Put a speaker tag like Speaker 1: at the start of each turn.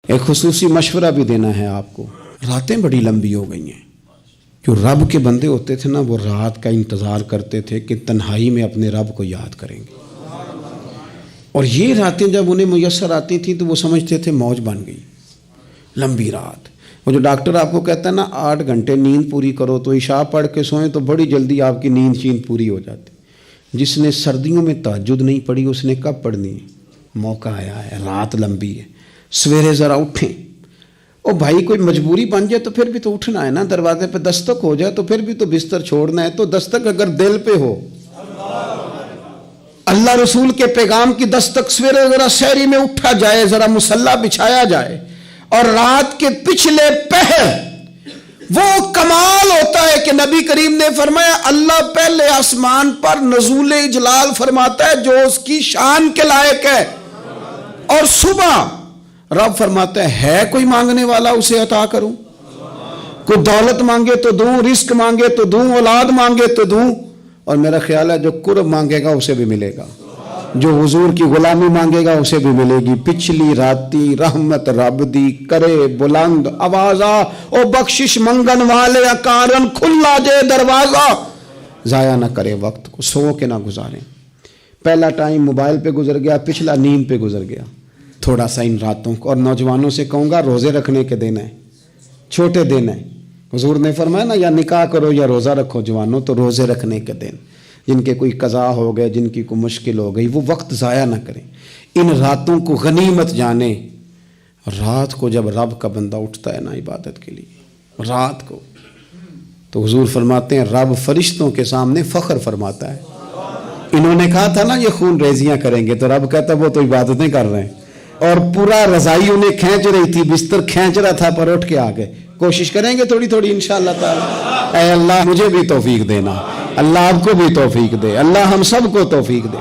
Speaker 1: ایک خصوصی مشورہ بھی دینا ہے آپ کو، راتیں بڑی لمبی ہو گئی ہیں۔ جو رب کے بندے ہوتے تھے نا، وہ رات کا انتظار کرتے تھے کہ تنہائی میں اپنے رب کو یاد کریں گے، اور یہ راتیں جب انہیں میسر آتی تھیں تو وہ سمجھتے تھے موج بن گئی، لمبی رات۔ وہ جو ڈاکٹر آپ کو کہتا ہے نا 8 گھنٹے نیند پوری کرو تو عشاء پڑھ کے سوئیں تو بڑی جلدی آپ کی نیند شیند پوری ہو جاتی۔ جس نے سردیوں میں تہجد نہیں پڑھی اس نے کب پڑھنی ہے؟ موقع آیا ہے، رات لمبی ہے، سویرے ذرا اٹھیں۔ او بھائی کوئی مجبوری بن جائے تو پھر بھی تو اٹھنا ہے نا، دروازے پہ دستک ہو جائے تو پھر بھی تو بستر چھوڑنا ہے، تو دستک اگر دل پہ ہو، اللہ رسول کے پیغام کی دستک سویرے ذرا سحری میں اٹھا جائے، ذرا مصلی بچھایا جائے، اور رات کے پچھلے پہر وہ کمال ہوتا ہے کہ نبی کریم نے فرمایا اللہ پہلے آسمان پر نزول اجلال فرماتا ہے جو اس کی شان کے لائق ہے، اور صبح رب فرماتا ہے کوئی مانگنے والا اسے عطا کروں، کوئی دولت مانگے تو دوں، رزق مانگے تو دوں، اولاد مانگے تو دوں، اور میرا خیال ہے جو قرب مانگے گا اسے بھی ملے گا، جو حضور کی غلامی مانگے گا اسے بھی ملے گی۔ پچھلی راتی رحمت رب دی کرے بلند آوازہ، او بخشش منگن والے اکارن کھلا جے دروازہ، ضائع نہ کرے وقت کو، سو کے نہ گزاریں۔ پہلا ٹائم موبائل پہ گزر گیا، پچھلا نیند پہ گزر گیا، تھوڑا سا ان راتوں کو۔ اور نوجوانوں سے کہوں گا روزے رکھنے کے دن ہیں، چھوٹے دن ہیں، حضور نے فرمایا نا یا نکاح کرو یا روزہ رکھو جوانوں، تو روزے رکھنے کے دن، جن کے کوئی قضا ہو گئے، جن کی کوئی مشکل ہو گئی، وہ وقت ضائع نہ کریں، ان راتوں کو غنیمت جانیں۔ رات کو جب رب کا بندہ اٹھتا ہے نا عبادت کے لیے رات کو، تو حضور فرماتے ہیں رب فرشتوں کے سامنے فخر فرماتا ہے۔ انہوں نے کہا تھا نا یہ خون ریزیاں کریں گے، تو رب کہتا وہ تو عبادتیں کر رہے ہیں، اور پورا رضائی انہیں کھینچ رہی تھی، بستر کھینچ رہا تھا، پر اٹھ کے آ گئے۔ کوشش کریں گے تھوڑی تھوڑی انشاءاللہ تعالی۔ اے اللہ مجھے بھی توفیق دینا، اللہ آپ کو بھی توفیق دے، اللہ ہم سب کو توفیق دے۔